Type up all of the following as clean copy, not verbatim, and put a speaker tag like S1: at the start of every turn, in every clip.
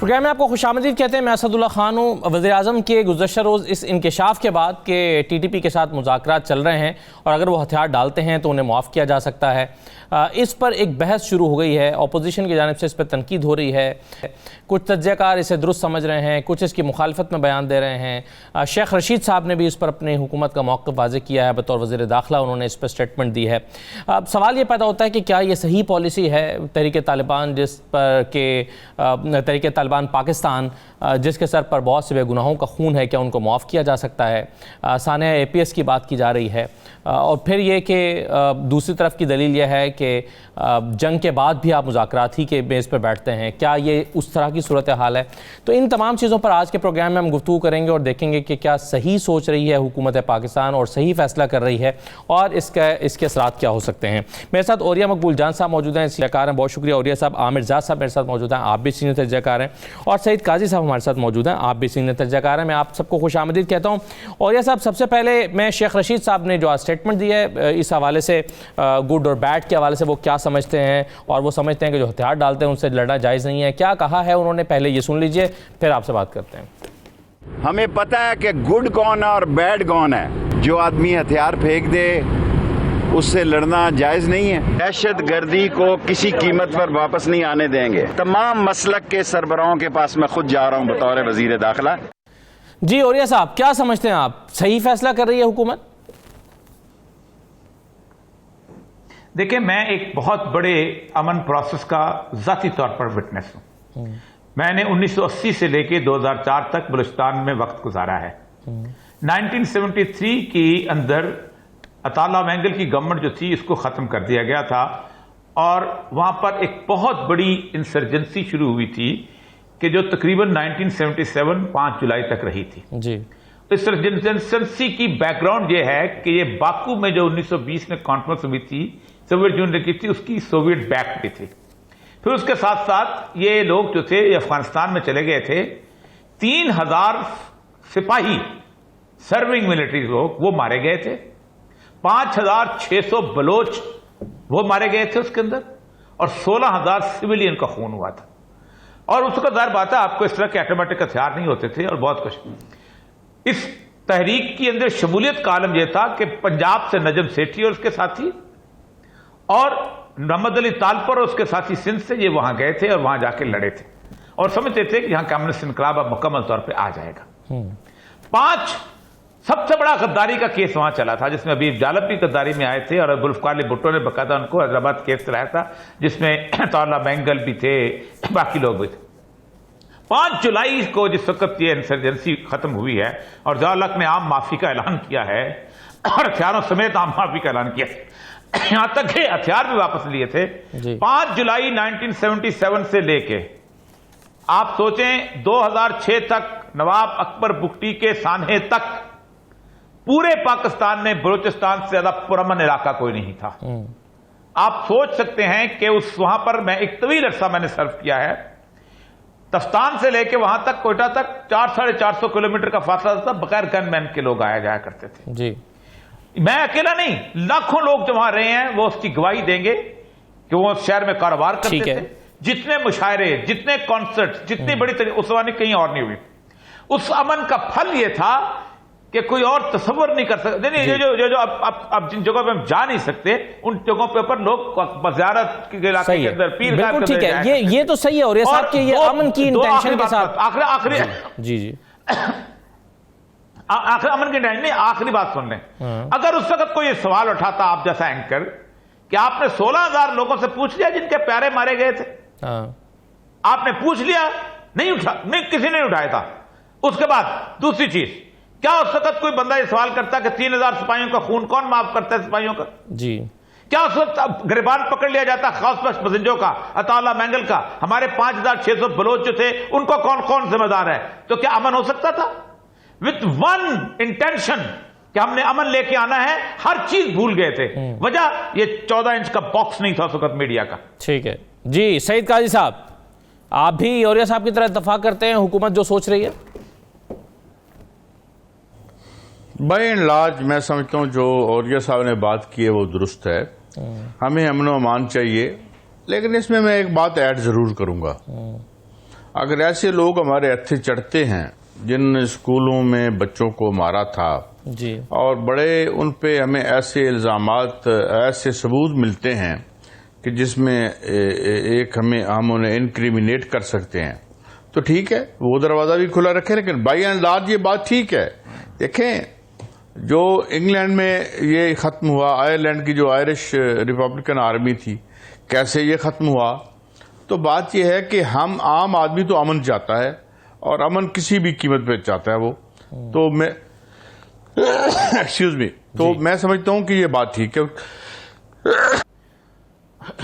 S1: Programme میں آپ کو خوشامدید کہتے ہیں. میں اسداللہ خان ہوں. وزیر اعظم کے گزشتہ روز اس انکشاف کے بعد کہ ٹی ٹی پی کے ساتھ مذاکرات چل رہے ہیں اور اگر وہ ہتھیار ڈالتے ہیں تو انہیں معاف کیا جا سکتا ہے، اس پر ایک بحث شروع ہو گئی ہے. اپوزیشن کی جانب سے اس پر تنقید ہو رہی ہے. کچھ تجزیہ کار اسے درست سمجھ رہے ہیں، کچھ اس کی مخالفت میں بیان دے رہے ہیں. شیخ رشید صاحب نے بھی اس پر اپنی حکومت کا موقف واضح کیا ہے. بطور وزیر داخلہ انہوں نے اس پر اسٹیٹمنٹ دی ہے. سوال یہ پیدا ہوتا ہے کہ کیا یہ صحیح پالیسی ہے تحریک طالبان، جس پر کہ تحریک طالبان پاکستان جس کے سر پر بہت سے بے گناہوں کا خون ہے، کیا ان کو معاف کیا جا سکتا ہے؟ سانحہ اے پی ایس کی بات کی جا رہی ہے. اور پھر یہ کہ دوسری طرف کی دلیل یہ ہے کہ جنگ کے بعد بھی آپ مذاکرات ہی کے بیس پر بیٹھتے ہیں. کیا یہ اس طرح کی صورتحال ہے؟ تو ان تمام چیزوں پر آج کے پروگرام میں ہم گفتگو کریں گے اور دیکھیں گے کہ کیا صحیح سوچ رہی ہے حکومت پاکستان اور صحیح فیصلہ کر رہی ہے، اور اس کے اثرات کیا ہو سکتے ہیں. میرے ساتھ اوریہ مقبول جان صاحب موجود ہیں، تجزیہ کار ہیں. بہت شکریہ اوریہ صاحب. عامر زاد صاحب میرے ساتھ موجود ہیں، آپ بھی سینئر تجزیہ کار ہیں. اور سعید قاضی صاحب ہمارے ساتھ موجود ہیں، آپ بھی سینئر تجزیہ کار ہیں. میں آپ سب کو خوش آمدید کہتا ہوں. اوریہ صاحب، سب سے پہلے میں شیخ رشید صاحب نے جو اسٹیٹمنٹ دی ہے اس حوالے سے، گڈ اور بیڈ کے حوالے سے، وہ کیا سمجھتے ہیں؟ اور وہ سمجھتے ہیں کہ جو ہتھیار ڈالتے ہیں ان سے لڑنا جائز نہیں ہے. کیا کہا ہے انہوں نے؟ پہلے یہ سن لیجئے، پھر آپ سے بات کرتے ہیں.
S2: ہمیں پتہ ہے کہ گڈ کون ہے اور بیڈ کون ہے. جو آدمی ہتھیار پھینک دے اس سے لڑنا جائز نہیں ہے. دہشت گردی کو کسی قیمت پر واپس نہیں آنے دیں گے. تمام مسلک کے سربراہوں کے پاس میں خود جا رہا ہوں بطور وزیر داخلہ.
S1: جی اوریہ صاحب، کیا سمجھتے ہیں آپ؟ صحیح فیصلہ کر رہی ہے حکومت؟
S3: دیکھیں، میں ایک بہت بڑے امن پروسیس کا ذاتی طور پر وٹنس ہوں. میں نے 1980 سے لے کے 2004 تک بلوچستان میں وقت گزارا ہے. 1973 کی اندر عطا اللہ مینگل کی گورنمنٹ جو تھی اس کو ختم کر دیا گیا تھا، اور وہاں پر ایک بہت بڑی انسرجنسی شروع ہوئی تھی کہ جو تقریباً 1977 5 جولائی تک رہی تھی.
S1: جی،
S3: اس انسرجنسی کی بیک گراؤنڈ یہ ہے کہ یہ باکو میں جو 1920 میں کانفرنس ہوئی تھی سوویت یونین نے کی تھی، اس کی سوویت بیک بھی تھی. پھر اس کے ساتھ ساتھ یہ لوگ جو تھے افغانستان میں چلے گئے تھے. 3000 سپاہی سرونگ ملٹری لوگ وہ مارے گئے تھے. 5600 بلوچ وہ مارے گئے تھے اس کے اندر، اور 16000 سویلین کا خون ہوا تھا. اور اس کا ظاہر بات ہے آپ کو اس طرح کے آٹومیٹک ہتھیار نہیں ہوتے تھے اور بہت کچھ. اس تحریک کی اندر شمولیت کا عالم یہ تھا کہ پنجاب سے نجم سیٹھی اور اس کے ساتھی، اور محمد علی طالپور اور اس کے ساتھی سندھ سے، یہ وہاں گئے تھے اور وہاں جا کے لڑے تھے اور سمجھتے تھے کہ یہاں کمیونسٹ انقلاب اب مکمل طور پہ آ جائے گا. 5 سب سے بڑا غداری کا کیس وہاں چلا تھا، جس میں ابھی جالب بھی غداری میں آئے تھے اور ذوالفقار علی بھٹو نے باقاعدہ ان کو حیدرآباد کیس چلایا تھا، جس میں عطا اللہ مینگل بھی تھے، باقی لوگ بھی تھے. 5 جولائی کو جس وقت یہ انسرجنسی ختم ہوئی ہے اور ضیاء الحق نے عام معافی کا اعلان کیا ہے اور ہتھیاروں سمیت عام معافی کا اعلان کیا، یہاں تک کہ ہتھیار بھی واپس لیے تھے. 5 جولائی 1977 سے لے کے آپ سوچیں 2006 تک، نواب اکبر بگٹی کے سانحے تک، پورے پاکستان میں بلوچستان سے زیادہ پرامن علاقہ کوئی نہیں تھا. آپ سوچ سکتے ہیں کہ وہاں پر میں ایک طویل عرصہ میں نے سرو کیا ہے. تفتان سے لے کے وہاں تک، کوئٹہ تک 400-450 کلومیٹر کا فاصلہ تھا. بغیر گن مین کے لوگ آیا جایا کرتے تھے.
S1: جی،
S3: میں اکیلا نہیں، لاکھوں لوگ جو وہاں رہے ہیں وہ اس کی گواہی دیں گے کہ وہ اس شہر میں کاروبار کرتے تھے. جتنے مشاعرے، جتنے کانسرٹ، جتنی بڑی اس زمانے کہیں اور نہیں ہوئی. اس امن کا پھل یہ تھا کہ کوئی اور تصور نہیں کر سکتے. جو اب جن جگہوں پہ ہم جا نہیں سکتے ان جگہوں پہ پر لوگ زیارت کے علاقے کے اندر پیر
S1: بالکل ٹھیک ہے. یہ تو صحیح ہے اور یہ صاحب کہ یہ امن کی انٹینشن کے ساتھ
S3: آخری
S1: جی
S3: امن کی ٹینشن نہیں. آخری بات سن لیں. اگر اس وقت کوئی سوال اٹھاتا آپ جیسا اینکر کہ آپ نے 16000 لوگوں سے پوچھ لیا جن کے پیارے مارے گئے تھے، آپ نے پوچھ لیا؟ نہیں، کسی نے اٹھایا تھا. اس کے بعد دوسری چیز، کیا اس وقت کوئی بندہ یہ سوال کرتا کہ 3000 سپاہیوں کا خون کون معاف کرتا ہے سپاہیوں کا؟
S1: جی.
S3: کیا اس وقت گریبان پکڑ لیا جاتا خاص بخش پسنجوں کا، عطا اللہ مینگل کا، ہمارے 5600 بلوچ جو تھے ان کو کون ذمہ دار ہے؟ تو کیا امن ہو سکتا تھا؟ وتھ ون انٹینشن کہ ہم نے امن لے کے آنا ہے، ہر چیز بھول گئے تھے. وجہ یہ 14 انچ کا باکس نہیں تھا اس وقت میڈیا کا.
S1: ٹھیک ہے جی. سعید قاضی صاحب، آپ بھی اوریہ صاحب کی طرح اتفاق کرتے ہیں حکومت جو سوچ رہی ہے؟
S4: بائی اینڈ لارج میں سمجھتا ہوں جو اوریہ صاحب نے بات کی ہے وہ درست ہے. ہمیں امن و امان چاہیے، لیکن اس میں ایک بات ایڈ ضرور کروں گا. اگر ایسے لوگ ہمارے ہتھے چڑھتے ہیں جن اسکولوں میں بچوں کو مارا تھا
S1: جی،
S4: اور بڑے ان پہ ہمیں ایسے الزامات، ایسے ثبوت ملتے ہیں کہ جس میں ایک ہم انہیں انکریمنیٹ کر سکتے ہیں، تو ٹھیک ہے، وہ دروازہ بھی کھلا رکھے، لیکن بائی اینڈ لارج یہ بات ٹھیک ہے۔ دیکھیں جو انگلینڈ میں یہ ختم ہوا، آئرلینڈ کی جو آئرش ریپبلکن آرمی تھی، کیسے یہ ختم ہوا، تو بات یہ ہے کہ ہم عام آدمی تو امن چاہتا ہے، اور امن کسی بھی قیمت پہ چاہتا ہے وہ، تو میں ایکسکیوز می، تو میں سمجھتا ہوں کہ یہ بات ٹھیک ہے،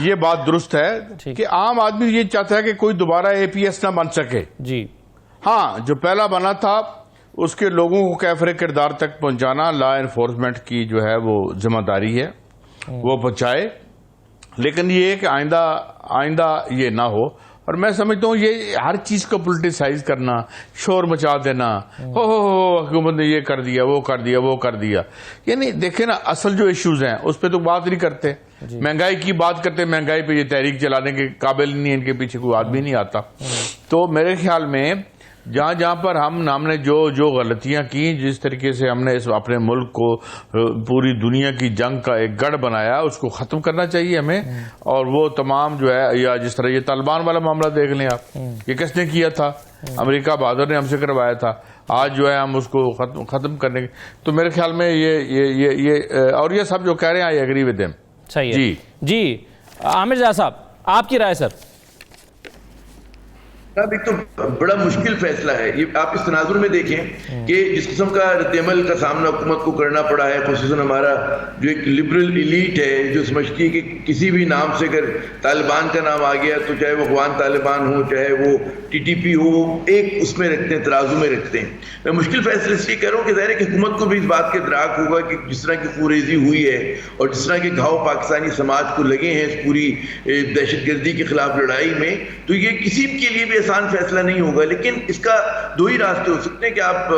S4: یہ بات درست ہے کہ عام آدمی یہ چاہتا ہے کہ کوئی دوبارہ اے پی ایس نہ بن سکے۔
S1: جی،
S4: ہاں، جو پہلا بنا تھا اس کے لوگوں کو کیفر کردار تک پہنچانا لا انفورسمنٹ کی جو ہے وہ ذمہ داری ہے، وہ پہنچائے، لیکن یہ کہ آئندہ یہ نہ ہو۔ اور میں سمجھتا ہوں یہ ہر چیز کو پولیٹیسائز کرنا، شور مچا دینا، ہو حکومت نے یہ کر دیا، وہ کر دیا، وہ کر دیا، یعنی دیکھیں نا اصل جو ایشوز ہیں اس پہ تو بات نہیں کرتے، مہنگائی کی بات کرتے، مہنگائی پہ یہ تحریک چلانے کے قابل نہیں، ان کے پیچھے کوئی آدمی نہیں آتا۔ تو میرے خیال میں جہاں پر ہم نے جو غلطیاں کی، جس طریقے سے ہم نے اپنے ملک کو پوری دنیا کی جنگ کا ایک گڑھ بنایا، اس کو ختم کرنا چاہیے ہمیں، اور وہ تمام جو ہے، یا جس طرح یہ طالبان والا معاملہ دیکھ لیں آپ، یہ کس نے کیا تھا؟ امریکہ بہادر نے ہم سے کروایا تھا، آج جو ہے ہم اس کو ختم کرنے کے، تو میرے خیال میں یہ اور یہ سب جو کہہ رہے ہیں آئی ایگری ود دیم۔
S1: صحیح ہے جی۔ عامر رضا صاحب، آپ کی رائے سر؟
S5: ایک تو بڑا مشکل فیصلہ ہے یہ، آپ اس تناظر میں دیکھیں کہ جس قسم کا رد عمل کا سامنا حکومت کو کرنا پڑا ہے، خصوصاً ہمارا جو ایک لبرل ایلیٹ ہے جو سمجھتی ہے کہ کسی بھی نام سے اگر طالبان کا نام آ گیا تو چاہے وہ افغان طالبان ہو، چاہے وہ ٹی ٹی پی ہو، ایک اس میں رکھتے ہیں، ترازو میں رکھتے ہیں۔ میں مشکل فیصلہ اس لیے کہہ رہا ہوں کہ ظاہر ہے کہ حکومت کو بھی اس بات کا ادراک ہوگا کہ جس طرح کی خوریزی ہوئی ہے اور جس طرح کے گھاؤ پاکستانی سماج کو لگے ہیں اس پوری دہشت گردی کے خلاف لڑائی میں، تو یہ کسی کے لیے بھی آسان فیصلہ نہیں ہوگا، لیکن اس کا دو ہی راستے ہو سکتے ہیں کہ آپ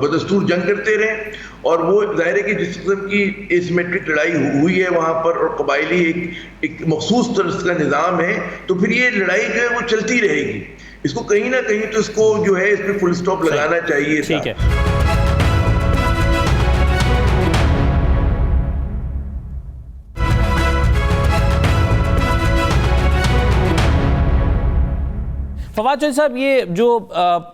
S5: بدستور جنگ کرتے رہیں، اور وہ ظاہر ہے کہ جس قسم کی اسیمیٹرک لڑائی ہوئی ہے وہاں پر اور قبائلی ایک مخصوص طرز کا نظام ہے، تو پھر یہ لڑائی جو ہے وہ چلتی رہے گی، اس کو کہیں نہ کہیں تو اس کو جو ہے اس پہ فل سٹاپ لگانا چاہیے۔
S1: ٹھیک ہے، فواد چودھری صاحب، یہ جو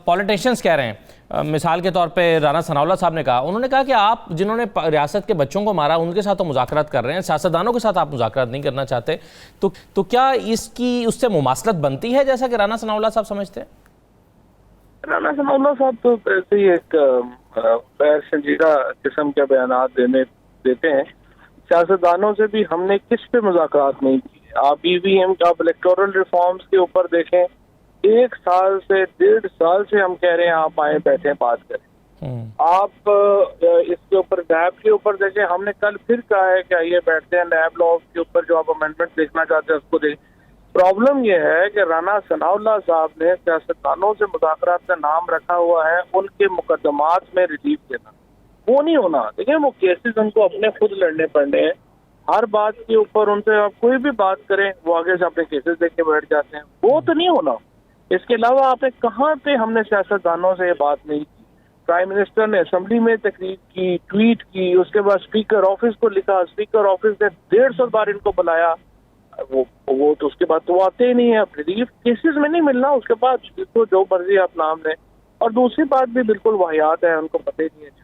S1: پولیٹیشینز کہہ رہے ہیں، مثال کے طور پہ رانا ثناء اللہ صاحب نے کہا، انہوں نے کہا کہ آپ جنہوں نے ریاست کے بچوں کو مارا ان کے ساتھ تو مذاکرات کر رہے ہیں، سیاستدانوں کے ساتھ آپ مذاکرات نہیں کرنا چاہتے، تو کیا اس سے مماثلت بنتی ہے جیسا کہ رانا ثناء اللہ صاحب سمجھتے ہیں؟
S6: رانا ثناء اللہ صاحب تو ایسے ہی ایک غیر سنجیدہ قسم کے بیانات دیتے ہیں۔ سیاستدانوں سے بھی ہم نے کس پہ مذاکرات نہیں کی؟ آپ ای وی ایم کا الیکٹورل ریفارمز کے اوپر دیکھیں، 1 سال سے 1.5 سال سے ہم کہہ رہے ہیں آپ آئیں بیٹھیں بات کریں۔ آپ اس کے اوپر نیب کے اوپر دیکھیں، ہم نے کل پھر کہا ہے کہ آئیے بیٹھتے ہیں نیب لا کے اوپر جو آپ امینڈمنٹ دیکھنا چاہتے ہیں اس کو دیکھیں۔ پرابلم یہ ہے کہ رانا ثناء اللہ صاحب نے سیاستدانوں سے مذاکرات کا نام رکھا ہوا ہے ان کے مقدمات میں ریلیف دینا، وہ نہیں ہونا۔ دیکھیں وہ کیسز ان کو اپنے خود لڑنے پڑنے ہیں، ہر بات کے اوپر ان سے آپ کوئی بھی بات کریں وہ آگے سے اپنے کیسز دیکھ کے بیٹھ جاتے ہیں، وہ تو نہیں ہونا۔ اس کے علاوہ آپ نے کہاں پہ ہم نے سیاستدانوں سے یہ بات نہیں کی؟ پرائم منسٹر نے اسمبلی میں تقریر کی، ٹویٹ کی، اس کے بعد اسپیکر آفس کو لکھا، اسپیکر آفس نے 150 بار ان کو بلایا، وہ تو اس کے بعد تو آتے ہی نہیں ہے، ریلیف کیسز میں نہیں ملنا، اس کے بعد جو مرضی آپ نام لیں۔ اور دوسری بات بھی بالکل واحد ہے، ان کو پتہ ہی نہیں ہے۔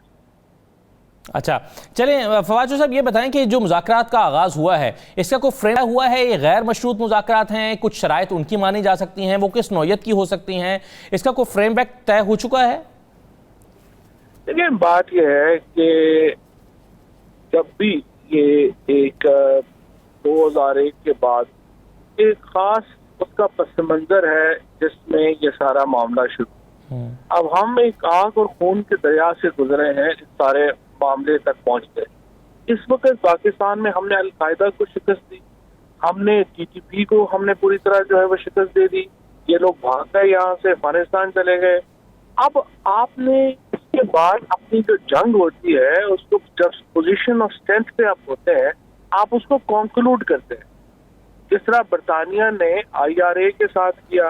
S1: اچھا چلیں فواد چودھری صاحب، یہ بتائیں کہ جو مذاکرات کا آغاز ہوا ہے اس کا کوئی فریم ہوا ہے؟ یہ غیر مشروط مذاکرات ہیں، کچھ شرائط ان کی مانی جا سکتی ہیں، وہ کس نوعیت کی ہو سکتی ہیں، اس کا کوئی فریم ورک طے ہو چکا ہے؟
S6: دیکھیں بات یہ ہے کہ جب بھی یہ ایک 2001 کے بعد ایک خاص اس کا پس منظر ہے جس میں یہ سارا معاملہ شروع، اب ہم ایک آگ اور خون کے دریا سے گزرے ہیں، اس سارے معاملے تک پہنچ گئے۔ اس وقت پاکستان میں ہم نے القاعدہ کو شکست دی، ہم نے ٹی ٹی پی کو ہم نے پوری طرح جو ہے وہ شکست دے دی، یہ لوگ بھاگ گئے یہاں سے، افغانستان چلے گئے۔ اب آپ نے اس کے بعد اپنی جو جنگ ہوتی ہے اس کو جب پوزیشن آف اسٹرینتھ پہ آپ ہوتے ہیں آپ اس کو کنکلوڈ کرتے ہیں، جس طرح برطانیہ نے آئی آر اے کے ساتھ کیا،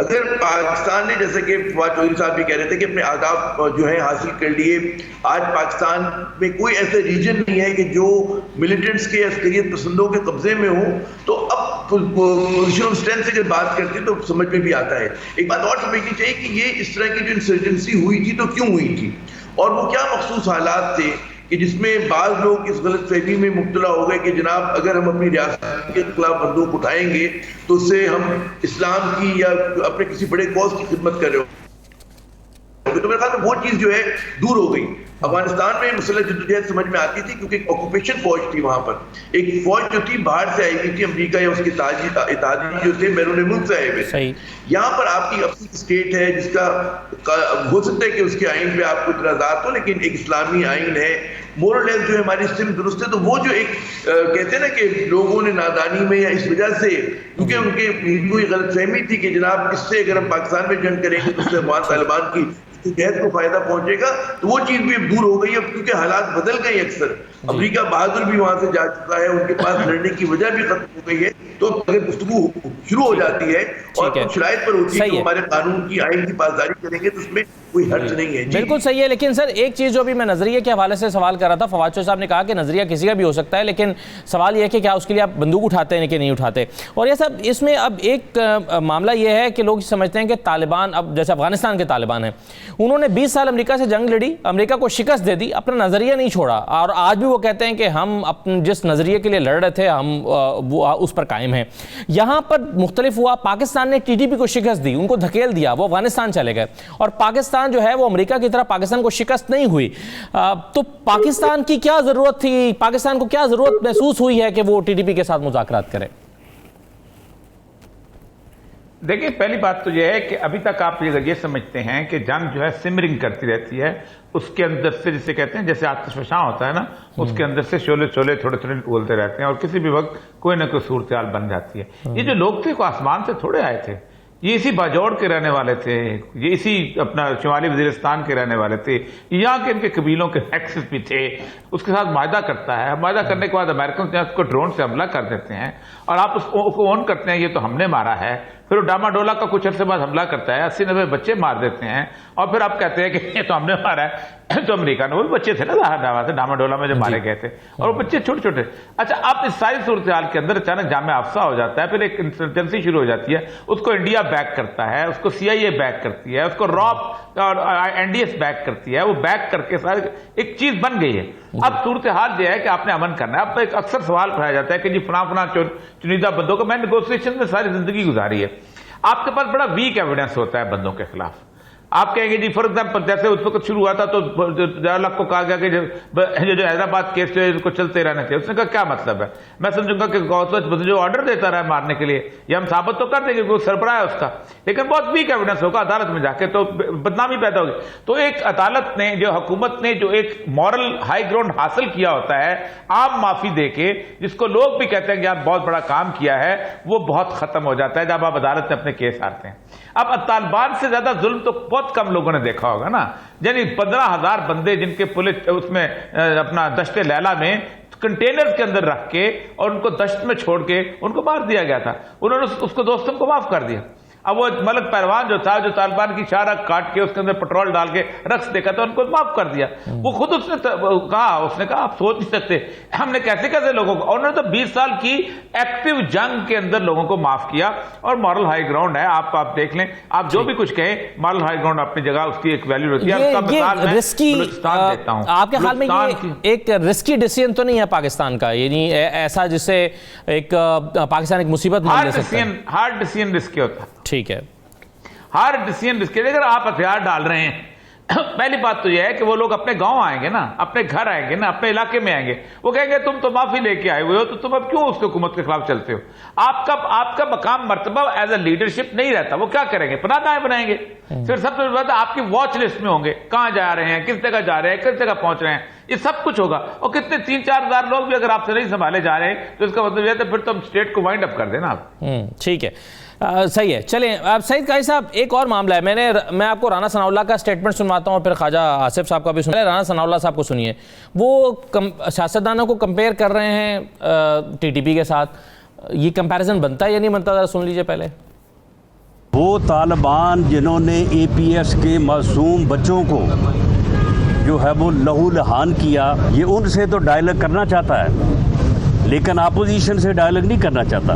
S5: اگر پاکستان نے جیسے کہ فواد چودھری صاحب بھی کہہ رہے تھے کہ اپنے اہداف جو ہیں حاصل کر لیے، آج پاکستان میں کوئی ایسے ریجن نہیں ہے کہ جو ملیٹنٹس کے عسکریت پسندوں کے قبضے میں ہوں، تو اب پوزیشن آف اسٹرینتھ سے جب بات کرتے ہیں تو سمجھ میں بھی آتا ہے۔ ایک بات اور سمجھنی چاہیے کہ یہ اس طرح کی جو انسرجنسی ہوئی تھی تو کیوں ہوئی تھی، اور وہ کیا مخصوص حالات تھے کہ جس میں بعض لوگ اس غلط فہمی میں مبتلا ہو گئے کہ جناب اگر ہم اپنی ریاست کے خلاف بندوق اٹھائیں گے تو اس سے ہم اسلام کی یا اپنے کسی بڑے کاز کی خدمت کر رہے ہو، تو میرے خیال میں وہ چیز جو ہے دور ہو گئی۔ افغانستان میں مسلح جدوجہد سمجھ میں آتی تھی کیونکہ ایک آکوپیشن فوج تھی وہاں پر، ایک فوج جو تھی باہر سے آئی ہوئی تھی، امریکہ یا اس کے اتحادی جو تھے بیرون ملک سے آئے ہوئے تھے۔ یہاں پر آپ کی اپنی اسٹیٹ ہے جس کا ہو سکتا ہے کہ اس کے آئین پہ آپ کو اعتراضات ہو، لیکن ایک اسلامی آئین ہے، مورل لیس جو ہے ہماری سسٹم درست ہے۔ تو وہ جو ایک کہتے ہیں نا کہ لوگوں نے نادانی میں یا اس وجہ سے، کیونکہ ان کے کوئی غلط فہمی تھی کہ جناب اس سے اگر ہم پاکستان میں جنگ کریں گے تو اس سے افغان طالبان کی جہد کو فائدہ پہنچے گا، تو وہ چیز بھی اب دور ہو گئی ہے کیونکہ حالات بدل گئے۔ اکثر امریکہ بہادر بھی وہاں سے جا چکا ہے، ان کے پاس لڑنے کی وجہ بھی ختم ہو گئی ہے۔ تو اگر گفتگو شروع ہو جاتی ہے اور کچھ شرائط پر ہوتی ہے کہ ہمارے قانون کی آئین کی پاسداری کریں گے تو اس میں کوئی حرج نہیں ہے۔
S1: بالکل صحیح ہے، لیکن سر ایک چیز جو بھی میں نظریے کے حوالے سے سوال کر رہا تھا، فواد چودھری صاحب نے کہا کہ نظریہ کسی کا بھی ہو سکتا ہے، لیکن سوال یہ ہے کہ کیا اس کے لیے آپ بندوق اٹھاتے ہیں کہ نہیں اٹھاتے۔ اور یہ سب اس میں اب ایک معاملہ یہ ہے کہ لوگ سمجھتے ہیں کہ طالبان، اب جیسے افغانستان کے طالبان ہیں، انہوں نے 20 سال امریکہ سے جنگ لڑی، امریکہ کو شکست دے دی، اپنا نظریہ نہیں چھوڑا، اور آج بھی وہ کہتے ہیں کہ ہم اپنے جس نظریے کے لیے لڑ رہے تھے ہم وہ اس پر قائم ہیں۔ یہاں پر مختلف ہوا، پاکستان نے ٹی ٹی پی کو شکست دی، ان کو دھکیل دیا، وہ افغانستان چلے گئے، اور پاکستان جو ہے وہ امریکہ کی طرح پاکستان کو شکست نہیں ہوئی۔ تو پاکستان کی کیا ضرورت تھی، پاکستان کو کیا ضرورت محسوس ہوئی ہے کہ وہ ٹی ٹی پی کے ساتھ مذاکرات کرے؟
S3: دیکھیں، پہلی بات تو یہ ہے کہ ابھی تک آپ یہ سمجھتے ہیں کہ جنگ جو ہے سمرنگ کرتی رہتی ہے، اس کے اندر سے جسے کہتے ہیں جیسے آتش فشاں ہوتا ہے نا، اس کے اندر سے شعلے تھوڑے تھوڑے بولتے رہتے ہیں اور کسی بھی وقت کوئی نہ کوئی صورتحال بن جاتی ہے۔ یہ جو لوگ تھے وہ آسمان سے تھوڑے آئے تھے، یہ اسی باجوڑ کے رہنے والے تھے، یہ اسی اپنا شمالی وزیرستان کے رہنے والے تھے، یہاں کے ان کے قبیلوں کے نیکسس بھی تھے۔ اس کے ساتھ معاہدہ کرتا ہے، معاہدہ کرنے کے بعد امریکن اس کو ڈرون سے حملہ کر دیتے ہیں اور آپ اس کو اون کرتے ہیں یہ تو ہم نے مارا ہے، پھر وہ ڈاما ڈولا کا کچھ عرصے بعد حملہ کرتا ہے، 80-90 بچے مار دیتے ہیں، اور پھر آپ کہتے ہیں کہ یہ تو ہم نے مارا ہے۔ تو امریکہ نے، وہ بچے تھے نا ڈاما ڈولا میں جو مارے گئے تھے، اور وہ بچے چھوٹے چھوٹے۔ اچھا، اب اس ساری صورتحال کے اندر اچانک جامع افسا ہو جاتا ہے، پھر ایک انسرجنسی شروع ہو جاتی ہے، اس کو انڈیا بیک کرتا ہے، اس کو CIA بیک کرتی ہے، اس کو راپ اور NDS بیک کرتی ہے، وہ بیک کر کے ساری ایک چیز بن گئی ہے۔ اب صورتحال یہ ہے کہ آپ نے امن کرنا ہے۔ اب ایک اکثر سوال اٹھایا جاتا ہے کہ جی فلاں چنیدہ بندوں کو، میں نیگوسیشن میں ساری زندگی گزاری ہے، آپ کے پاس بڑا ویک ایویڈنس ہوتا ہے بندوں کے خلاف۔ آپ کہیں گے جی فار ایگزامپل جیسے اس وقت شروع ہوا تھا تو ضیاءاللہ کو کہا گیا کہ جو حیدرآباد کیس جو ہے اس کو چلتے رہنے تھے، اس نے کہا کیا مطلب ہے؟ میں سمجھوں گا کہ گوسوچ جو آرڈر دیتا رہا مارنے کے لیے، یہ ہم ثابت تو کر دیں گے کہ وہ سربراہ ہے اس کا، لیکن بہت ویک ایویڈنس ہوگا عدالت میں جا کے تو بدنامی پیدا ہوگی۔ تو ایک عدالت نے، جو حکومت نے جو ایک مورل ہائی گراؤنڈ حاصل کیا ہوتا ہے عام معافی دے کے، جس کو لوگ بھی کہتے ہیں کہ یار بہت بڑا کام کیا ہے، وہ بہت ختم ہو جاتا ہے جب آپ عدالت میں اپنے کیس ہارتے ہیں۔ اب طالبان سے زیادہ ظلم تو بہت کم لوگوں نے دیکھا ہوگا نا، یعنی 15,000 بندے جن کے پولیس اس میں اپنا دشت لیلا میں کنٹینرز کے اندر رکھ کے اور ان کو دشت میں چھوڑ کے ان کو مار دیا گیا تھا، انہوں نے اس کو دوستوں کو معاف کر دیا۔ اب وہ ملک پہلوان جو تھا، جو طالبان کی شاہ رگ کاٹ کے اس کے اندر پٹرول ڈال کے رقص دیکھا تھا، ان کو معاف کر دیا۔ وہ خود اس نے کہا آپ سوچ نہیں سکتے ہم نے کیسے لوگوں کو، اور انہوں نے تو 20 سال کی ایکٹیو جنگ کے اندر لوگوں کو معاف کیا، اور مورل ہائی گراؤنڈ ہے۔ آپ دیکھ لیں، آپ جو بھی کچھ کہیں، مورل ہائی گراؤنڈ اپنی جگہ اس کی ایک ویلیو ہوتی ہے۔
S1: آپ کے خیال میں یہ ایک رسکی ڈیسیژن تو نہیں ہے پاکستان کا، یعنی ایسا جس سے ایک پاکستان ایک مصیبت مان لے سکتا ہے؟
S3: ہارڈ ڈیسیژن رسکی ہوتا ہے،
S1: ٹھیک ہے،
S3: ہر ڈیسیژن رسکی۔ اگر آپ ہتھیار ڈال رہے ہیں، پہلی بات تو یہ ہے کہ وہ لوگ اپنے گاؤں آئیں گے نا، اپنے گھر آئیں گے نا، اپنے علاقے میں آئیں گے، وہ کہیں گے تم تو معافی لے کے آئے ہوئے ہو تو تم اب کیوں اس حکومت کے خلاف چلتے ہو؟ آپ کا مقام مرتبہ ایز اے لیڈرشپ نہیں رہتا، وہ کیا کریں گے؟ پناہ گاہیں بنائیں گے۔ پھر سب سے بڑا آپ کی واچ لسٹ میں ہوں گے، کہاں جا رہے ہیں، کس جگہ جا رہے ہیں، کس جگہ پہنچ رہے ہیں، یہ سب کچھ ہوگا۔ اور کتنے 3-4 ہزار لوگ بھی اگر آپ سے نہیں سنبھالے جا رہے ہیں تو اس کا مطلب یہ ہے پھر تو ہم اسٹیٹ کو وائنڈ اپ کر دینا آپ۔
S1: ٹھیک ہے، صحیح ہے۔ چلیں اب سعید قاضی صاحب، ایک اور معاملہ ہے، میں آپ کو رانا ثناء اللہ کا سٹیٹمنٹ سنواتا ہوں، پھر خواجہ آصف صاحب کا بھی سنیں۔ رانا ثناء اللہ صاحب کو سنیے، وہ سیاستدانوں کو کمپیئر کر رہے ہیں ٹی ٹی پی کے ساتھ، یہ کمپیریزن بنتا ہے یا نہیں بنتا؟ ذرا سن لیجئے پہلے۔
S7: وہ طالبان جنہوں نے اے پی ایس کے معصوم بچوں کو جو ہے وہ لہو لہان کیا، یہ ان سے تو ڈائلاگ کرنا چاہتا ہے لیکن اپوزیشن سے ڈائلاگ نہیں کرنا چاہتا،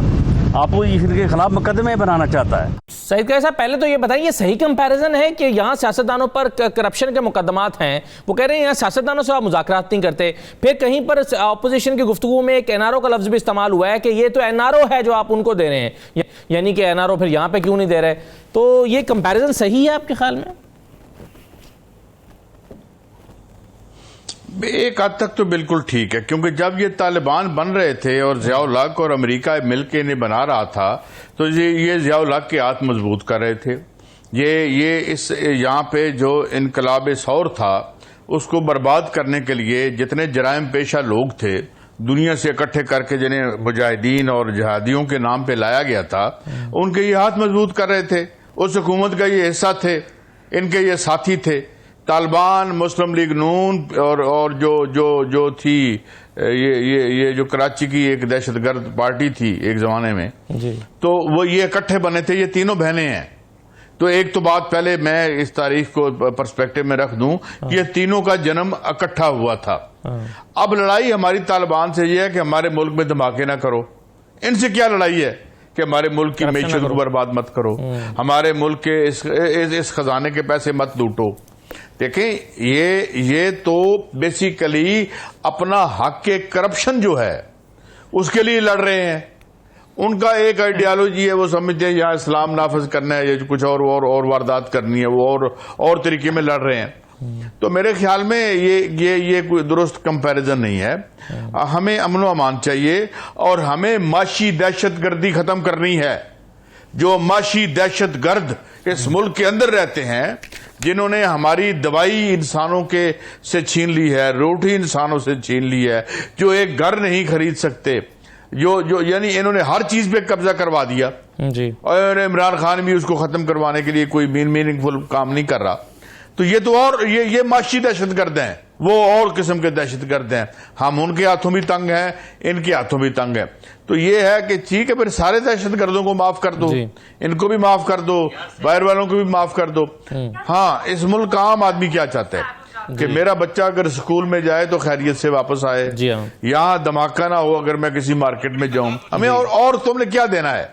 S7: اپوزیشن کے خلاف مقدمے بنانا چاہتا ہے۔
S1: سعید قیصر صاحب، پہلے تو یہ بتائیں، یہ صحیح کمپیریزن ہے کہ یہاں سیاستدانوں پر کرپشن کے مقدمات ہیں، وہ کہہ رہے ہیں یہاں سیاستدانوں سے آپ مذاکرات نہیں کرتے، پھر کہیں پر اپوزیشن کی گفتگو میں ایک این آر او کا لفظ بھی استعمال ہوا ہے کہ یہ تو این آر او ہے جو آپ ان کو دے رہے ہیں، یعنی کہ این آر او پھر یہاں پہ کیوں نہیں دے رہے؟ تو یہ کمپیریزن صحیح ہے آپ کے خیال میں؟
S4: ایک حد تک تو بالکل ٹھیک ہے، کیونکہ جب یہ طالبان بن رہے تھے اور ضیاء الحق اور امریکہ مل کے انہیں بنا رہا تھا تو یہ ضیاء الحق کے ہاتھ مضبوط کر رہے تھے۔ یہاں پہ جو انقلاب ثور تھا اس کو برباد کرنے کے لیے جتنے جرائم پیشہ لوگ تھے دنیا سے اکٹھے کر کے جنہیں مجاہدین اور جہادیوں کے نام پہ لایا گیا تھا، ان کے یہ ہاتھ مضبوط کر رہے تھے، اس حکومت کا یہ حصہ تھے، ان کے یہ ساتھی تھے۔ طالبان، مسلم لیگ نون اور جو تھی یہ جو کراچی کی ایک دہشت گرد پارٹی تھی ایک زمانے میں، تو وہ یہ اکٹھے بنے تھے، یہ تینوں بہنیں ہیں۔ تو ایک تو بات پہلے میں اس تاریخ کو پرسپیکٹو میں رکھ دوں کہ یہ تینوں کا جنم اکٹھا ہوا تھا۔ اب لڑائی ہماری طالبان سے یہ ہے کہ ہمارے ملک میں دھماکے نہ کرو۔ ان سے کیا لڑائی ہے کہ ہمارے ملک کی معیشت کو برباد مت کرو، ہمارے ملک کے اس خزانے کے پیسے مت لوٹو۔ دیکھیں یہ تو بیسیکلی اپنا حق کرپشن جو ہے اس کے لیے لڑ رہے ہیں۔ ان کا ایک آئیڈیالوجی ہے، وہ سمجھتے ہیں یہاں اسلام نافذ کرنا ہے، یہ کچھ اور واردات کرنی ہے، وہ اور طریقے میں لڑ رہے ہیں۔ تو میرے خیال میں یہ کوئی درست کمپیریزن نہیں ہے۔ ہمیں امن و امان چاہیے اور ہمیں معاشی دہشت گردی ختم کرنی ہے۔ جو معاشی دہشت گرد اس ملک کے اندر رہتے ہیں، جنہوں نے ہماری دوائی انسانوں سے چھین لی ہے، روٹی انسانوں سے چھین لی ہے، جو ایک گھر نہیں خرید سکتے، جو یعنی انہوں نے ہر چیز پہ قبضہ کروا دیا، اور عمران خان بھی اس کو ختم کروانے کے لیے کوئی میننگ فل کام نہیں کر رہا۔ تو یہ تو اور یہ معاشی دہشت گرد ہیں، وہ اور قسم کے دہشت گرد ہیں۔ ہم ان کے ہاتھوں بھی تنگ ہیں، ان کے ہاتھوں بھی تنگ ہیں۔ تو یہ ہے کہ ٹھیک ہے، پھر سارے دہشت گردوں کو معاف کر دو، ان کو بھی معاف کر دو، باہر والوں کو بھی معاف کر دو۔ ہاں، اس ملک کا عام آدمی کیا چاہتا ہے کہ میرا بچہ اگر اسکول میں جائے تو خیریت سے واپس آئے، یہاں دھماکہ نہ ہو اگر میں کسی مارکیٹ میں جاؤں۔ ہمیں اور تم نے کیا دینا ہے؟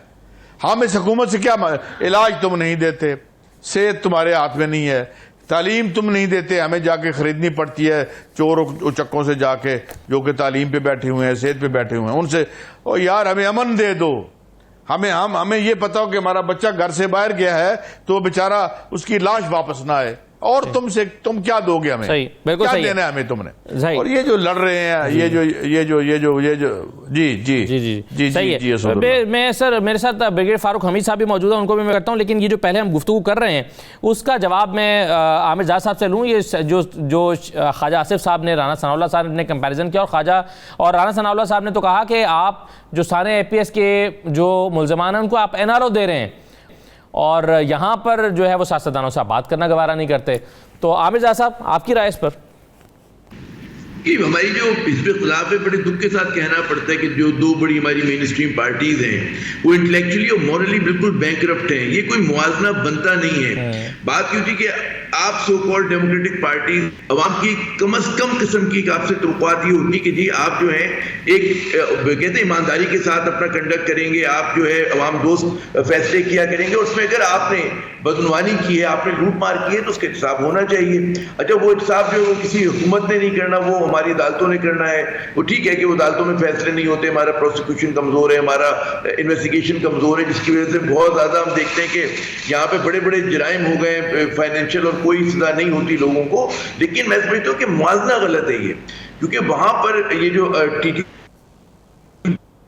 S4: ہم اس حکومت سے کیا؟ علاج تم نہیں دیتے، صحت تمہارے ہاتھ میں نہیں ہے، تعلیم تم نہیں دیتے، ہمیں جا کے خریدنی پڑتی ہے چور اچکوں سے جا کے، جو کہ تعلیم پہ بیٹھے ہوئے ہیں، صحت پہ بیٹھے ہوئے ہیں، ان سے یار ہمیں امن دے دو۔ ہمیں یہ پتا ہو کہ ہمارا بچہ گھر سے باہر گیا ہے تو بیچارہ اس کی لاش واپس نہ آئے، اور تم کیا دو گے ہمیں؟ کیا دینا ہے ہمیں تم نے؟ اور یہ جو لڑ رہے ہیں، یہ جو جی
S1: میں سر، میرے ساتھ بریگیڈیئر فاروق حمید صاحب بھی موجود ہیں، ان کو بھی میں کرتا ہوں، لیکن یہ جو پہلے ہم گفتگو کر رہے ہیں اس کا جواب میں عامر زاہد صاحب سے لوں۔ یہ جو خواجہ آصف صاحب نے، رانا ثناء اللہ صاحب نے کمپیریزن کیا، اور رانا ثناء اللہ صاحب نے تو کہا کہ آپ جو سارے اے پی ایس کے جو ملزمان ہیں ان کو آپ این آر او دے رہے ہیں، اور یہاں پر جو ہے وہ سیاستدانوں سے بات کرنا گوارا نہیں کرتے۔ تو عامر زاہد صاحب، آپ کی رائے اس پر؟
S5: ہماری جو حزب اختلاف ہے، بڑے دکھ کے ساتھ کہنا پڑتا ہے کہ جو دو بڑی ہماری مین اسٹریم پارٹیز ہیں وہ انٹلیکچولی اور مورلی بالکل بینکرپٹ ہیں۔ یہ کوئی موازنہ بنتا نہیں ہے۔ بات یہ تھی کہ آپ سو کالڈ ڈیموکریٹک پارٹیز، عوام کی کم از کم قسم کی آپ سے توقعات یہ ہوتی کہ جی آپ جو ہے ایک کہتے ہیں ایمانداری کے ساتھ اپنا کنڈکٹ کریں گے، آپ جو ہے عوام دوست فیصلے کیا کریں گے، اور اس میں اگر آپ نے بدعنوانی کی ہے، آپ نے لوٹ مار کی ہے، تو اس کا احتساب ہونا چاہیے۔ اچھا، وہ احتساب جو کسی حکومت نے نہیں کرنا، وہ ہماری عدالتوں نے کرنا ہے۔ وہ ٹھیک ہے کہ وہ عدالتوں میں فیصلے نہیں ہوتے، ہمارا پروسیکیوشن کمزور ہے، ہمارا انویسٹیگیشن کمزور ہے، جس کی وجہ سے بہت زیادہ ہم دیکھتے ہیں کہ یہاں پہ بڑے بڑے جرائم ہو گئے فائنینشیل، اور کوئی سزا نہیں ہوتی لوگوں کو۔ لیکن میں سمجھتا ہوں کہ موازنہ غلط ہے یہ، کیونکہ وہاں پر یہ جو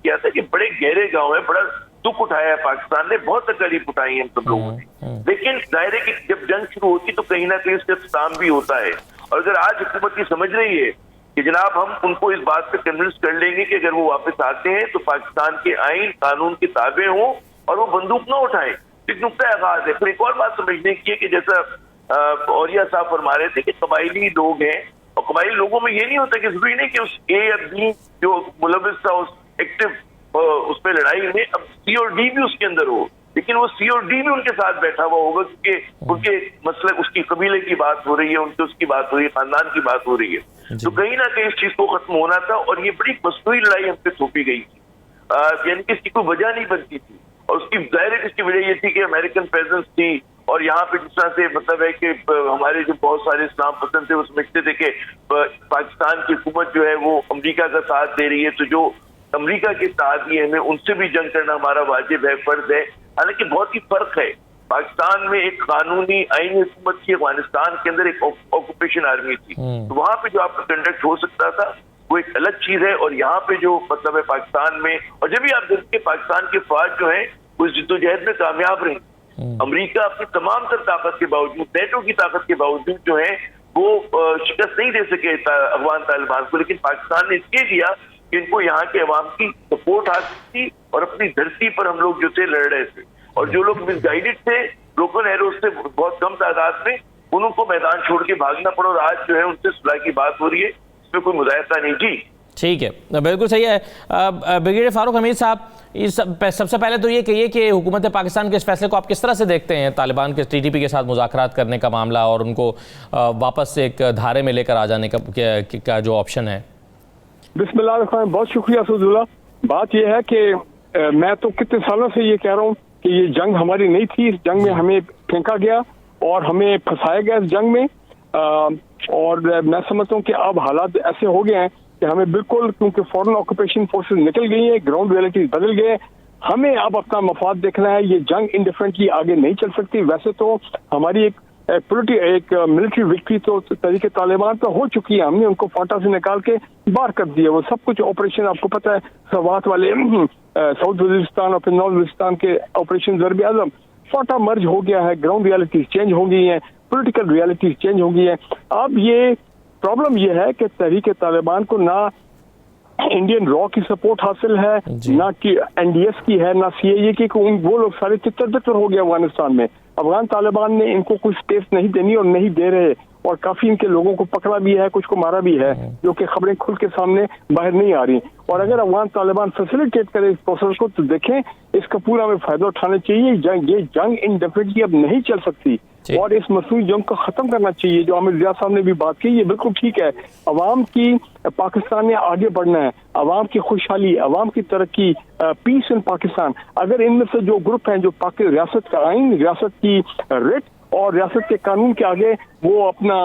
S5: کیا تھا کہ بڑے گہرے گاؤں ہیں، بڑا دکھ اٹھایا ہے پاکستان نے، بہت تکلیف اٹھائی ہے ہم سب لوگوں نے، لیکن ظاہر ہے کہ جب جنگ شروع ہوتی تو کہیں نہ کہیں اس کا اختتام بھی ہوتا ہے۔ اور اگر آج حکومت یہ سمجھ رہی ہے کہ جناب ہم ان کو اس بات پہ کنونس کر لیں گے کہ اگر وہ واپس آتے ہیں تو پاکستان کے آئین قانون کے تابع ہوں اور وہ بندوق نہ اٹھائیں، ایک نقطہ آغاز ہے۔ پھر ایک اور بات سمجھنے کی ہے کہ جیسا اوریا صاحب فرما رہے تھے کہ قبائلی لوگ ہیں، اور قبائلی لوگوں میں یہ نہیں ہوتا کہ ضروری نہیں کہ اس اے یا بی جو ملوث تھا اس ایکٹیو اس پہ لڑائی میں، اب سی اور ڈی بھی اس کے اندر ہو۔ لیکن وہ سی اور ڈی بھی ان کے ساتھ بیٹھا ہوا ہوگا کیونکہ ان کے مسئلہ اس کی قبیلے کی بات ہو رہی ہے، ان کے اس کی بات ہو رہی ہے، خاندان کی بات ہو رہی ہے. تو کہیں نہ کہیں اس چیز کو ختم ہونا تھا اور یہ بڑی مصنوعی لڑائی ہم پہ تھوپی گئی تھی، یعنی کہ اس کی کوئی وجہ نہیں بنتی تھی. اور اس کی ظاہر ہے اس کی وجہ یہ تھی کہ امریکن پیزنٹس تھی، اور یہاں پہ جس طرح سے مطلب ہے کہ ہمارے جو بہت سارے اسلام پسند تھے وہ سمجھتے تھے کہ پاکستان کی حکومت جو ہے وہ امریکہ کا ساتھ دے رہی ہے، تو جو امریکہ کے ساتھ ہی ہمیں ان سے بھی جنگ کرنا ہمارا واجب ہے، فرض ہے. حالانکہ بہت ہی فرق ہے. پاکستان میں ایک قانونی آئینی حکومت تھی، افغانستان کے اندر ایک آکوپیشن آرمی تھی. تو وہاں پہ جو آپ کا کنڈکٹ ہو سکتا تھا وہ ایک الگ چیز ہے، اور یہاں پہ جو مطلب ہے پاکستان میں، اور جب بھی آپ دیکھیں کہ پاکستان کی فوج جو ہے وہ اس جدوجہد میں کامیاب رہی. امریکہ اپنی تمام تر طاقت کے باوجود، نیٹو کی طاقت کے باوجود جو ہے وہ شکست نہیں دے سکے افغان طالبان کو، لیکن پاکستان نے اس لیے دیا کہ ان کو یہاں کے عوام کی سپورٹ حاصل تھی اور اپنی دھرتی پر ہم لوگ جو تھے لڑ رہے تھے. اور جو لوگ مس گائیڈڈ تھے، بروکن ایروز سے بہت کم تعداد میں، انہوں کو میدان چھوڑ کے بھاگنا پڑا، اور آج جو ہے ان سے صلح کی بات ہو رہی ہے، اس میں کوئی مذائقہ نہیں. جی
S1: ٹھیک ہے، بالکل صحیح ہے. بریگیڈیئر فاروق حمید صاحب، سب سے پہلے تو یہ کہیے کہ حکومت پاکستان کے اس فیصلے کو آپ کس طرح سے دیکھتے ہیں، طالبان کے TTP کے ساتھ مذاکرات کرنے کا معاملہ اور ان کو واپس ایک دھارے میں لے کر آ جانے کا جو آپشن ہے؟
S6: بسم اللہ الرحمن الرحیم. بہت شکریہ سعوداللہ. بات یہ ہے کہ میں تو کتنے سالوں سے یہ کہہ رہا ہوں کہ یہ جنگ ہماری نہیں تھی، اس جنگ میں ہمیں پھینکا گیا اور ہمیں پھنسایا گیا اس جنگ میں. اور میں سمجھتا ہوں کہ اب حالات ایسے ہو گئے ہیں کہ ہمیں بالکل، کیونکہ فورن آکوپیشن فورسز نکل گئی ہیں، گراؤنڈ ریئلٹیز بدل گئے، ہمیں اب اپنا مفاد دیکھنا ہے. یہ جنگ انڈیفرنٹلی آگے نہیں چل سکتی. ویسے تو ہماری ایک ملٹری وکٹری تو تحریک طالبان تو ہو چکی ہے، ہم نے ان کو فاٹا سے نکال کے باہر کر دیا. وہ سب کچھ آپریشن آپ کو پتہ ہے، سوات والے ساؤتھ وزیرستان اور پھر نارتھ وزیرستان کے آپریشن ضرب اعظم، فاٹا مرج ہو گیا ہے، گراؤنڈ ریالٹیز چینج ہو گئی ہیں، پولیٹیکل ریالٹیز چینج ہو گئی ہیں. اب یہ پرابلم یہ ہے کہ تحریک طالبان کو نہ انڈین را کی سپورٹ حاصل ہے، نہ کہ NDS کی ہے، نہ CIA کی. وہ لوگ سارے تتر ہو گئے افغانستان میں. افغان طالبان نے ان کو کچھ اسپیس نہیں دینی اور نہیں دے رہے، اور کافی ان کے لوگوں کو پکڑا بھی ہے، کچھ کو مارا بھی ہے، جو کہ خبریں کھل کے سامنے باہر نہیں آ رہی. اور اگر افغان طالبان فیسیلیٹیٹ کرے اس پروسیس کو تو دیکھیں اس کا پورا ہمیں فائدہ اٹھانا چاہیے. یہ جنگ انڈیفینیٹلی اب نہیں چل سکتی اور اس مصنوعی جنگ کو ختم کرنا چاہیے. جو عامر ضیاء صاحب نے بھی بات کی، یہ بالکل ٹھیک ہے. عوام کی، پاکستان نے آگے بڑھنا ہے، عوام کی خوشحالی، عوام کی ترقی، پیس ان پاکستان. اگر ان میں سے جو گروپ ہیں جو ریاست کا آئین، ریاست کی ریٹ اور ریاست کے قانون کے آگے وہ اپنا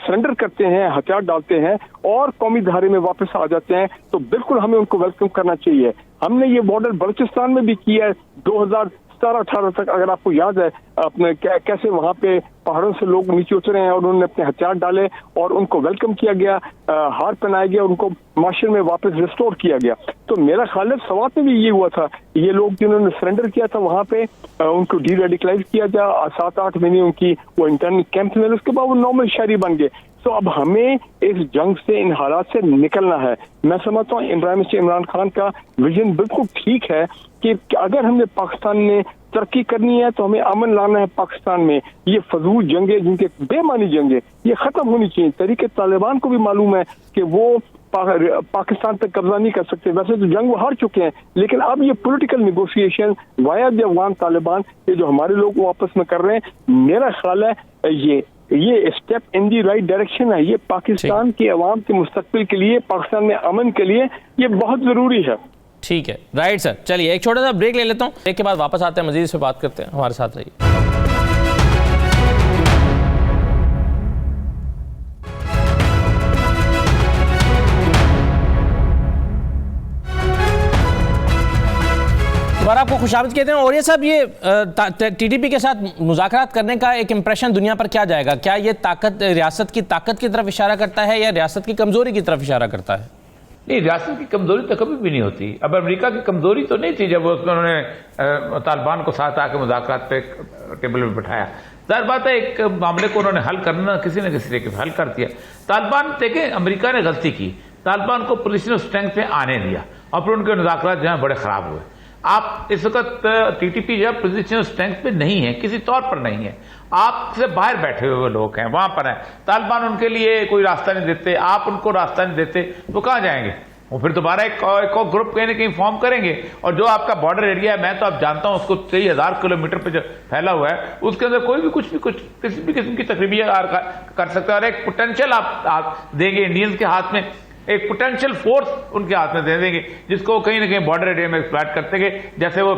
S6: سرنڈر کرتے ہیں، ہتھیار ڈالتے ہیں اور قومی دھارے میں واپس آ جاتے ہیں، تو بالکل ہمیں ان کو ویلکم کرنا چاہیے. ہم نے یہ ماڈل بلوچستان میں بھی کیا ہے 2017-18 تک. اگر آپ کو یاد ہے اپنے کیسے وہاں پہ پہاڑوں سے لوگ نیچے اترے ہیں اور انہوں نے اپنے ہتھیار ڈالے اور ان کو ویلکم کیا گیا، ہار پہنایا گیا، ان کو معاشرے میں واپس ریسٹور کیا گیا. تو میرا خیال ہے سوات میں بھی یہ ہوا تھا. یہ لوگ جنہوں نے سرنڈر کیا تھا وہاں پہ ان کو ڈی ریڈیکلائز کیا جا، 7-8 مہینے ان کی وہ انٹرنل کیمپ میں، اس کے بعد وہ نارمل شہری بن گئے. تو اب ہمیں اس جنگ سے، ان حالات سے نکلنا ہے. میں سمجھتا ہوں عمران خان کا ویژن بالکل ٹھیک ہے کہ اگر ہم نے پاکستان نے ترقی کرنی ہے تو ہمیں امن لانا ہے پاکستان میں. یہ فضول جنگیں، جن کے بے معنی جنگیں، یہ ختم ہونی چاہیے. تحریک طالبان کو بھی معلوم ہے کہ وہ پاکستان پہ قبضہ نہیں کر سکتے. ویسے تو جنگ وہ ہار چکے ہیں، لیکن اب یہ پولیٹیکل نیگوشیشن وایا دی افغان طالبان، یہ جو ہمارے لوگ آپس میں کر رہے ہیں، میرا خیال ہے یہ step in the right direction ہے. یہ پاکستان کی عوام کے مستقبل کے لیے، پاکستان میں امن کے لیے یہ بہت ضروری ہے.
S1: ٹھیک ہے، رائٹ سر. چلیے ایک چھوٹا سا بریک لے لیتا ہوں، بریک کے بعد واپس آتے ہیں، مزید اس پہ بات کرتے ہیں. ہمارے ساتھ رہیے. دوبارہ آپ کو خوش آمدید کہتے ہیں. اور یہ صاحب، یہ TTP کے ساتھ مذاکرات کرنے کا ایک امپریشن دنیا پر کیا جائے گا؟ کیا یہ طاقت ریاست کی طاقت کی طرف اشارہ کرتا ہے یا ریاست کی کمزوری کی طرف اشارہ کرتا ہے؟
S3: نہیں، ریاست کی کمزوری تو کبھی بھی نہیں ہوتی. اب امریکہ کی کمزوری تو نہیں تھی جب انہوں نے طالبان کو ساتھ آ کے مذاکرات پہ ٹیبل پہ بٹھایا. ظاہر بات ہے ایک معاملے کو انہوں نے حل کرنا کسی نہ کسی طریقے سے حل کر دیا. طالبان دیکھیں، امریکہ نے غلطی کی، طالبان کو پوزیشن آف اسٹرینتھ پہ آنے دیا اور پھر ان کے مذاکرات جو ہیں بڑے خراب ہوئے. آپ اس وقت TTP جو ہے پوزیشن آف اسٹرینتھ پہ نہیں ہے، کسی طور پر نہیں ہے. آپ سے باہر بیٹھے ہوئے لوگ ہیں، وہاں پر ہیں. طالبان ان کے لیے کوئی راستہ نہیں دیتے، آپ ان کو راستہ نہیں دیتے، وہ کہاں جائیں گے؟ وہ پھر دوبارہ ایک اور گروپ کہیں نہ کہیں فارم کریں گے. اور جو آپ کا بارڈر ایریا ہے میں تو اب جانتا ہوں اس کو 23,000 کلومیٹر پہ جو پھیلا ہوا ہے اس کے اندر کوئی بھی کچھ کسی بھی قسم کی تقریبی کر سکتا ہے. اور ایک پوٹینشیل آپ دیں گے انڈینز کے ہاتھ میں, ایک پوٹینشیل فورس ان کے ہاتھ میں دے دیں گے جس کو کہیں نہ کہیں بارڈر ایریا میں ایکسپلائٹ کرتے گئے, جیسے وہ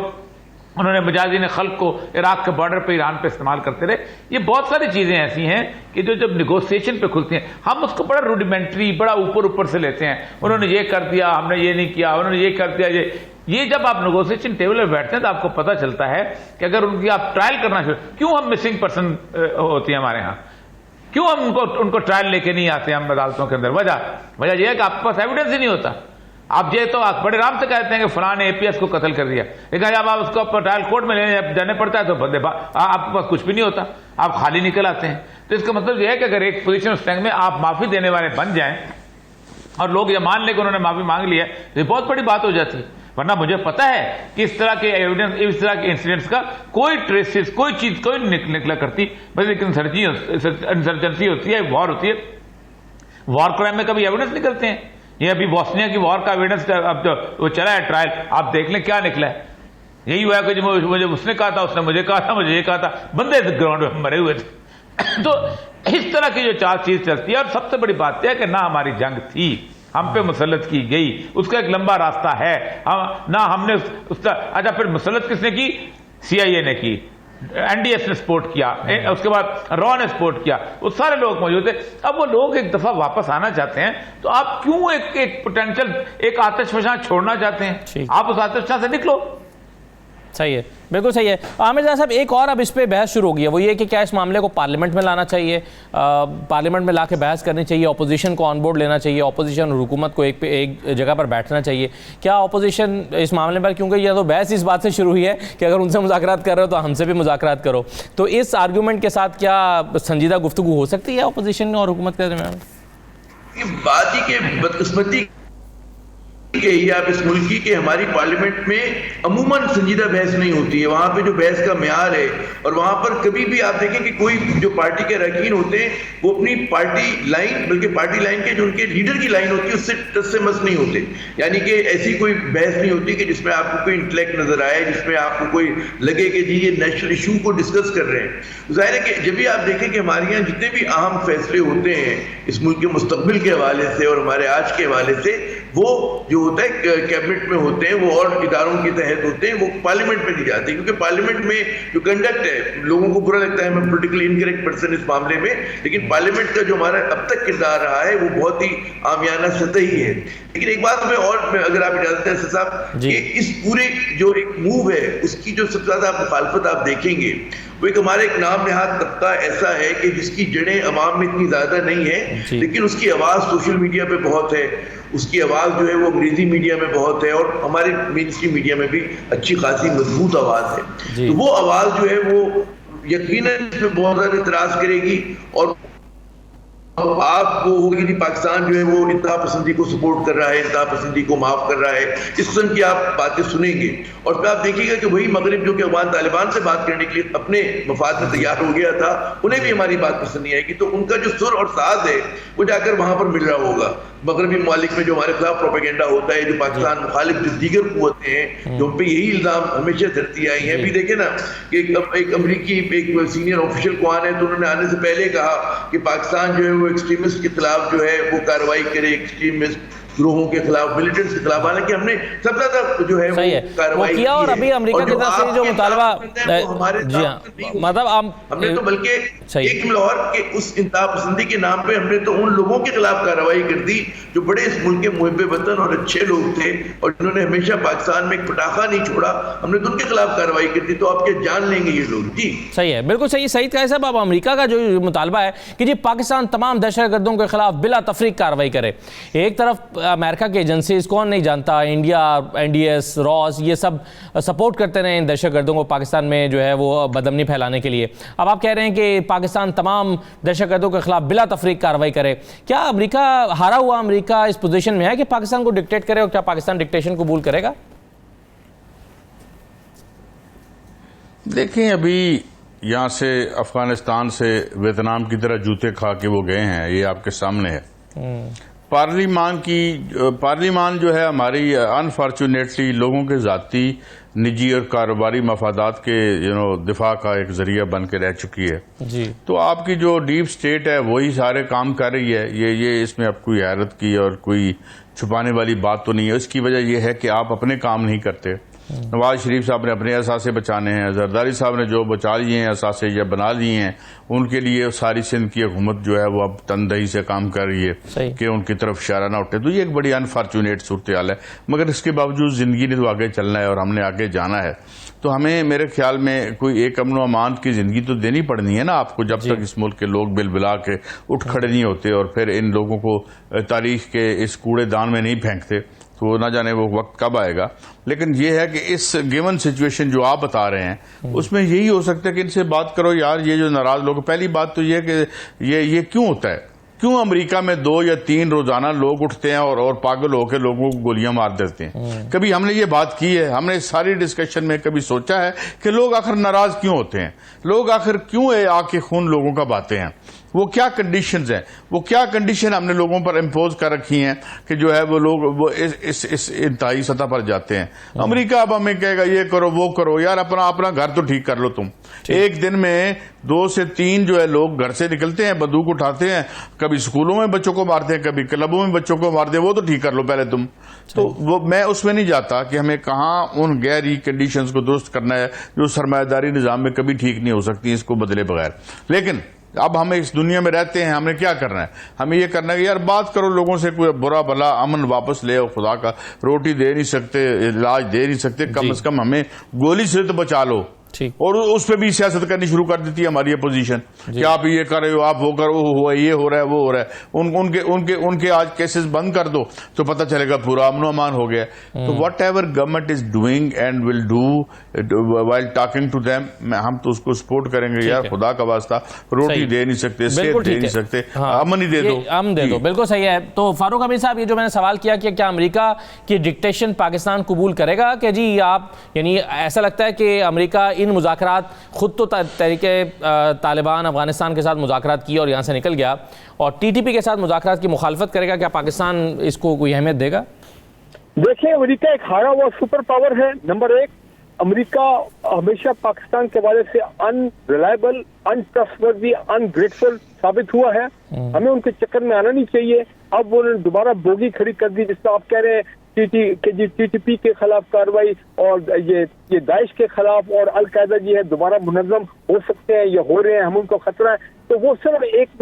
S3: انہوں نے مجاہدین خلق کو عراق کے بارڈر پہ ایران پہ استعمال کرتے رہے. یہ بہت ساری چیزیں ایسی ہیں کہ جو جب نیگوسیشن پہ کھلتی ہیں ہم اس کو بڑا روڈیمنٹری, بڑا اوپر سے لیتے ہیں. انہوں نے یہ کر دیا, ہم نے یہ نہیں کیا, انہوں نے یہ کر دیا. یہ جب آپ نیگوسیشن ٹیبل پہ بیٹھتے ہیں تو آپ کو پتہ چلتا ہے کہ اگر ان کی آپ ٹرائل کرنا شروع, کیوں ہم مسنگ پرسن ہوتی ہیں ہمارے ہاں, کیوں ہم ان کو ٹرائل لے کے نہیں آتے ہم عدالتوں کے اندر. وجہ یہ ہے کہ آپ کے پاس ایویڈنس ہی نہیں ہوتا. آپ یہ تو بڑے آرام سے کہتے ہیں کہ فلاں نے APS کو قتل کر دیا, لیکن جب آپ اس کو ٹرائل کورٹ میں جانے پڑتا ہے تو بندے آپ کے پاس کچھ بھی نہیں ہوتا, آپ خالی نکل آتے ہیں. تو اس کا مطلب یہ ہے کہ اگر ایک پوزیشن اسٹرینتھ میں آپ معافی دینے والے بن جائیں اور لوگ یہ مان لیں کہ انہوں نے معافی مانگ لی ہے تو یہ بہت بڑی بات ہو جاتی ہے. ورنہ مجھے پتا ہے کہ اس طرح کے ایویڈنس, اس طرح کے انسیڈنٹس کا کوئی ٹریسز, کوئی چیز کوئی نکلا کرتی, بس ایک انسرجنسی ہوتی ہے, وار ہوتی ہے. وار کرائم میں کبھی ایویڈنس نکلتے ہیں. یہ ابھی بوسنیا کی وار کا ایویڈنس اب وہ چلا ہے ٹرائل, آپ دیکھ لیں کیا نکلا ہے. یہی ہوا ہے کہ مجھے اس نے کہا تھا, اس نے مجھے کہا تھا, مجھے یہ کہا تھا, بندے گراؤنڈ میں مرے ہوئے تھے. تو اس طرح کی جو چار چیز چلتی ہے. اور سب سے بڑی بات یہ ہے کہ نہ ہماری جنگ تھی, ہم پہ مسلط کی گئی, اس کا ایک لمبا راستہ ہے. نہ ہم نے اچھا پھر مسلط کس نے کی, CIA نے کی, NDS نے سپورٹ کیا, اس کے بعد را نے سپورٹ کیا, وہ سارے لوگ موجود تھے. اب وہ لوگ ایک دفعہ واپس آنا چاہتے ہیں تو آپ کیوں ایک پوٹینشیل, ایک آتش فشاں چھوڑنا چاہتے ہیں؟ آپ اس آتش فشاں سے نکلو.
S1: صحیح ہے, بالکل صحیح ہے. عامر جان صاحب ایک اور اب اس پہ بحث شروع ہو گئی ہے, وہ یہ کہ کیا اس معاملے کو پارلیمنٹ میں لانا چاہیے, پارلیمنٹ میں لا کے بحث کرنی چاہیے, اپوزیشن کو آن بورڈ لینا چاہیے, اپوزیشن اور حکومت کو ایک جگہ پر بیٹھنا چاہیے. کیا اپوزیشن اس معاملے پر, کیونکہ یہ تو بحث اس بات سے شروع ہوئی ہے کہ اگر ان سے مذاکرات کر رہے ہو تو ہم سے بھی مذاکرات کرو, تو اس آرگومنٹ کے ساتھ کیا سنجیدہ گفتگو ہو سکتی ہے اپوزیشن اور حکومت کے درمیان؟
S5: یہ بات ہی کہ بدقسمتی کہ آپ اس ملک کی کہ ہماری پارلیمنٹ میں عموماً سنجیدہ بحث نہیں ہوتی ہے. وہاں پہ جو بحث کا معیار ہے, اور وہاں پر کبھی بھی آپ دیکھیں کہ کوئی جو پارٹی کے اراکین ہوتے ہیں وہ اپنی پارٹی لائن, بلکہ پارٹی لائن کے جو ان کے لیڈر کی لائن ہوتی ہے اس سے ٹس سے مس نہیں ہوتے. یعنی کہ ایسی کوئی بحث نہیں ہوتی کہ جس میں آپ کو کوئی انٹلیکٹ نظر آئے, جس میں آپ کو کوئی لگے کہ جی یہ نیشنل ایشو کو ڈسکس کر رہے ہیں. ظاہر ہے کہ جب بھی آپ دیکھیں کہ ہمارے یہاں جتنے بھی اہم فیصلے ہوتے ہیں اس ملک کے مستقبل کے حوالے سے اور ہمارے آج کے حوالے سے, وہ جو ہوتا ہے کیبنٹ میں ہوتے ہیں, وہ اور اداروں کے تحت ہوتے ہیں, وہ پارلیمنٹ میں نہیں جاتے. کیونکہ پارلیمنٹ میں جو کنڈکٹ ہے, لوگوں کو برا لگتا ہے میں پولیٹیکلی انکریکٹ پرسن اس معاملے میں, لیکن پارلیمنٹ کا جو ہمارا اب تک کردار رہا ہے وہ بہت ہی عامیانہ سطحی ہے. لیکن ایک بات میں اور, اگر آپ اجازت ہیں صاحب, کہ اس پورے جو ایک موو ہے اس کی جو سب سے زیادہ مخالفت آپ دیکھیں گے وہ ایک ہمارا ایک نام نہاد طبقہ ایسا ہے کہ جس کی جڑیں عوام میں اتنی زیادہ نہیں ہے, لیکن اس کی آواز سوشل میڈیا پہ بہت ہے, اس کی آواز جو ہے وہ انگریزی میڈیا میں بہت ہے, اور ہمارے مین اسٹریم میڈیا میں بھی اچھی خاصی مضبوط آواز ہے. تو وہ آواز جو ہے وہ یقیناً اس میں بہت زیادہ اعتراض کرے گی, اور آپ کو ہوگی کہ پاکستان جو ہے وہ انتہا پسندی کو سپورٹ کر رہا ہے, انتہا پسندی کو معاف کر رہا ہے, اس قسم کی آپ باتیں سنیں گے. اور پھر آپ دیکھیے گا کہ وہی مغرب جو کہ افغان طالبان سے بات کرنے کے لیے اپنے مفاد میں تیار ہو گیا تھا, انہیں بھی ہماری بات پسند نہیں آئے گی. تو ان کا جو سر اور ساز ہے وہ جا کر وہاں پر مل رہا ہوگا. مغربی ممالک میں جو ہمارے خلاف پروپیگنڈا ہوتا ہے, جو پاکستان مخالف جو دیگر قوتیں ہیں جو ہم پہ یہی الزام ہمیشہ دھرتی آئی ہیں. ابھی دیکھیں نا کہ ایک امریکی ایک سینئر آفیشل کو آنے, تو انہوں نے آنے سے پہلے کہا کہ پاکستان جو ہے وہ ایکسٹریمسٹ کے خلاف جو ہے وہ کارروائی کرے, ایکسٹریمسٹ گروہوں کے خلاف, ملیٹنٹس کے خلاف. حالانکہ ہم نے سب سے زیادہ جو ہے وہ کارروائی
S1: کیا, اور ابھی امریکہ کی طرف سے جو مطالبہ, جی ہاں, مطلب ہم نے
S5: تو بلکہ ایک لاہور کے اس انتہا پسندی کے نام پہ ہم نے تو ان لوگوں کے خلاف کارروائی کر دی جو بڑے اس ملک کے محب وطن اور اچھے لوگ تھے, اور جنہوں نے ہمیشہ پاکستان میں ایک پٹاخہ نہیں چھوڑا, ہم نے تو ان کے خلاف کارروائی کر دی. تو آپ کیا جان لیں گے یہ لوگ. جی
S1: صحیح ہے, بالکل صحیح. سعید قائد صاحب, اب امریکہ کا جو مطالبہ ہے کہ جی پاکستان تمام دہشت گردوں کے خلاف بلا تفریق کارروائی کرے. ایک طرف امریکہ کے ایجنسیز, کون نہیں جانتا, انڈیا, NDS, راس, یہ سب سپورٹ کرتے رہے ان دہشت گردوں کو پاکستان میں جو ہے وہ بدامنی پھیلانے کے لیے. اب آپ کہہ رہے ہیں کہ پاکستان تمام دہشت گردوں کے خلاف بلا تفریق کارروائی کرے. کیا امریکہ, ہارا ہوا امریکہ اس پوزیشن میں ہے کہ پاکستان کو ڈکٹیٹ کرے, اور کیا پاکستان ڈکٹیشن قبول کرے گا؟
S4: دیکھیں, ابھی یہاں سے افغانستان سے ویتنام کی طرح جوتے کھا کے وہ گئے ہیں, یہ آپ کے سامنے ہے. پارلیمان جو ہے ہماری انفارچونیٹلی لوگوں کے ذاتی نجی اور کاروباری مفادات کے دفاع کا ایک ذریعہ بن کے رہ چکی ہے
S1: جی.
S4: تو آپ کی جو ڈیپ سٹیٹ ہے وہی سارے کام کر رہی ہے. یہ اس میں اب کوئی حیرت کی اور کوئی چھپانے والی بات تو نہیں ہے. اس کی وجہ یہ ہے کہ آپ اپنے کام نہیں کرتے. نواز شریف صاحب نے اپنے اثاثے بچانے ہیں, زرداری صاحب نے جو بچا لیے ہیں اثاثے یا بنا لیے ہیں, ان کے لیے ساری سندھ کی حکومت جو ہے وہ اب تندہی سے کام کر رہی ہے کہ ان کی طرف اشارہ نہ اٹھے. تو یہ ایک بڑی انفارچونیٹ صورتحال ہے, مگر اس کے باوجود زندگی نے تو آگے چلنا ہے اور ہم نے آگے جانا ہے. تو ہمیں میرے خیال میں کوئی ایک امن و امان کی زندگی تو دینی پڑنی ہے نا آپ کو, جب تک اس ملک کے لوگ بل بلا کے اٹھ کھڑے نہیں ہوتے اور پھر ان لوگوں کو تاریخ کے اس کوڑے دان میں نہیں پھینکتے. تو نہ جانے وہ وقت کب آئے گا. لیکن یہ ہے کہ اس گیون سچویشن جو آپ بتا رہے ہیں اس میں یہی ہو سکتا ہے کہ ان سے بات کرو یار, یہ جو ناراض لوگ, پہلی بات تو یہ کہ یہ کیوں ہوتا ہے, کیوں امریکہ میں 2 یا 3 روزانہ لوگ اٹھتے ہیں اور پاگل ہو کے لوگوں کو گولیاں مار دیتے ہیں. کبھی ہم نے یہ بات کی ہے, ہم نے ساری ڈسکشن میں کبھی سوچا ہے کہ لوگ آخر ناراض کیوں ہوتے ہیں, لوگ آخر کیوں آگ کے خون لوگوں کا بہاتے ہیں, وہ کیا کنڈیشنز ہیں, وہ کیا کنڈیشن ہم نے لوگوں پر امپوز کر رکھی ہیں کہ جو ہے وہ لوگ وہ اس انتہائی سطح پر جاتے ہیں. امریکہ اب ہمیں کہے گا یہ کرو وہ کرو, یار اپنا گھر تو ٹھیک کر لو تم. ایک دن میں 2 سے 3 جو ہے لوگ گھر سے نکلتے ہیں, بندوق اٹھاتے ہیں, کبھی اسکولوں میں بچوں کو مارتے ہیں, کبھی کلبوں میں بچوں کو مارتے ہیں, وہ تو ٹھیک کر لو پہلے تم. تو وہ میں اس میں نہیں جاتا کہ ہمیں کہاں ان غیری کنڈیشنز کو درست کرنا ہے جو سرمایہ داری نظام میں کبھی ٹھیک نہیں ہو سکتی اس کو بدلے بغیر. لیکن اب ہمیں اس دنیا میں رہتے ہیں, ہم نے کیا کرنا ہے, ہمیں یہ کرنا ہے کہ یار بات کرو لوگوں سے, کوئی برا بھلا امن واپس لے, اور خدا کا روٹی دے نہیں سکتے, علاج دے نہیں سکتے, کم از کم ہمیں گولی سے تو بچا لو. اور اس پہ بھی سیاست کرنی شروع کر دیتی ہے ہماری اپوزیشن کہ آپ یہ کر رہے ہو, آپ وہ کرو, یہ ہو رہا ہے وہ ہو رہا ہے. ان کے آج کیسز بند کر دو تو پتہ چلے گا پورا امن و امان ہو گیا. تو whatever government is doing and will do while talking to them, ہم تو اس کو سپورٹ کریں گے. یار خدا کا واسطہ روٹی دے نہیں سکتے, صحت دے نہیں سکتے, امن ہی دے دو, امن دے دو.
S1: بالکل صحیح ہے. تو فاروق حمید صاحب, یہ جو میں نے سوال کیا کہ کیا امریکہ کی ڈکٹیشن پاکستان قبول کرے گا, کہ جی آپ یعنی ایسا لگتا ہے کہ امریکہ ان مذاکرات خود تو تحریک طالبان افغانستان کے ساتھ مذاکرات کی اور یہاں سے نکل گیا, اور ٹی ٹی پی کے ساتھ مذاکرات کی مخالفت کرے گا, کیا پاکستان اس کو کوئی اہمیت دے گا؟
S6: دیکھیں, امریکہ ایک ہارا ہوا سپر پاور ہے. نمبر 1, امریکہ ہمیشہ پاکستان کے حوالے سے ان ریلائبل, ان ٹرسٹورتھی, ان گریٹفل ثابت ہوا ہے. ہمیں ان کے چکر میں آنا نہیں چاہیے. اب وہ دوبارہ بوگی کھڑی کر دی, جس طرح آپ کہہ رہے ہیں ٹی ٹی پی کے خلاف کاروائی اور یہ داعش کے خلاف اور القاعدہ جی ہے دوبارہ منظم ہو سکتے ہیں یا ہو رہے ہیں, ہم ان کو خطرہ ہے. تو وہ صرف ایک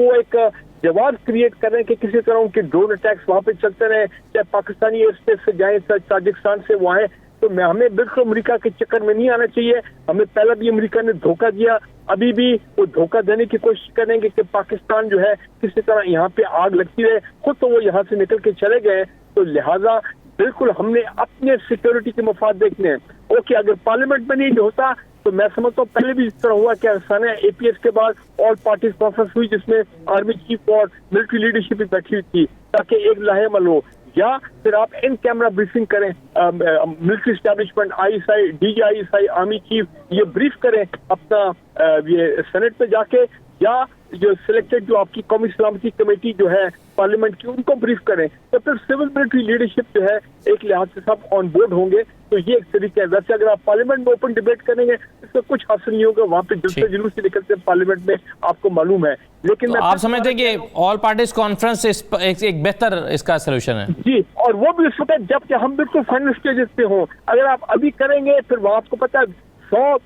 S6: جواز کریٹ کر رہے ہیں کہ کسی طرح ان کے ڈرون اٹیکس وہاں پہ چلتے رہے, چاہے پاکستانی ایئر اسپیس سے جائیں, تاجکستان سے وہ آئیں. تو ہمیں بالکل امریکہ کے چکر میں نہیں آنا چاہیے. ہمیں پہلے بھی امریکہ نے دھوکہ دیا, ابھی بھی وہ دھوکہ دینے کی کوشش کریں گے کہ پاکستان جو ہے کسی طرح یہاں پہ آگ لگتی رہے. خود تو وہ یہاں سے نکل کے چلے گئے. تو لہٰذا بالکل ہم نے اپنے سیکورٹی کے مفاد دیکھنے ہیں. اوکے, اگر پارلیمنٹ میں نہیں ہوتا تو میں سمجھتا ہوں پہلے بھی اس طرح ہوا کہ اے پی ایس کے بعد آل پارٹیز کانفرنس ہوئی جس میں آرمی چیف اور ملٹری لیڈرشپ بھی بیٹھی ہوئی تھی تاکہ ایک لاہے عمل ہو, یا پھر آپ ان کیمرہ بریفنگ کریں, military establishment, I S I, D I S I, army chief یہ بریف کریں اپنا یہ سینٹ پہ جا کے, یا جو سلیکٹڈ جو آپ کی قومی سلامتی کمیٹی جو ہے پارلیمنٹ کی ان کو بریف کریں. تو پھر سول ملٹری لیڈرشپ جو ہے ایک لحاظ سے سب آن بورڈ ہوں گے. تو یہ ایک طریقہ ہے. ویسے اگر آپ پارلیمنٹ میں اوپن ڈبیٹ کریں گے اس سے کچھ حاصل نہیں ہوگا, وہاں پہ جلسے جلوس سے نکلتے پارلیمنٹ میں آپ کو معلوم ہے. لیکن
S1: آپ سمجھتے ہیں کہ آل پارٹیز کانفرنس ایک بہتر اس کا سلوشن ہے؟
S6: جی, اور وہ بھی اس وقت جب کہ ہم بالکل فائنل اسٹیجز پہ ہوں. اگر آپ ابھی کریں گے پھر وہاں آپ کو پتا ہے 100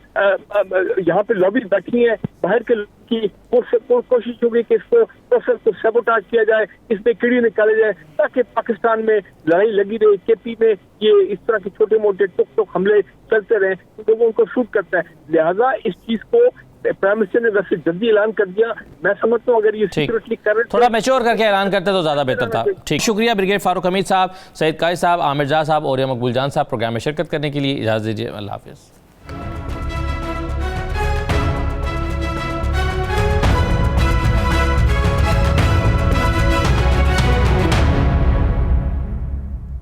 S6: یہاں پہ لابیز بیٹھی ہیں باہر کے کی کوشش ہوگی کہ اس کو پروسیس کو سیبوٹاج کیا جائے, اس میں کیڑی نکالے جائے تاکہ پاکستان میں لڑائی لگی رہے. کے پی میں یہ اس طرح کے چھوٹے موٹے ٹک ٹک حملے چلتے رہے, لوگوں کو شوٹ کرتا ہے. لہٰذا اس چیز کو پرائم منسٹر نے ویسے جلدی اعلان کر دیا. میں سمجھتا ہوں اگر یہ سیکریٹلی کر
S1: تھوڑا میچور کر کے اعلان کرتے تو زیادہ بہتر تھا. ٹھیک, شکریہ بریگیڈ فاروق حمید صاحب, سعید قائد صاحب, عامر جہاں صاحب اور مقبول جان صاحب پروگرام میں شرکت کرنے کے لیے. اجازت دیجیے, اللہ حافظ.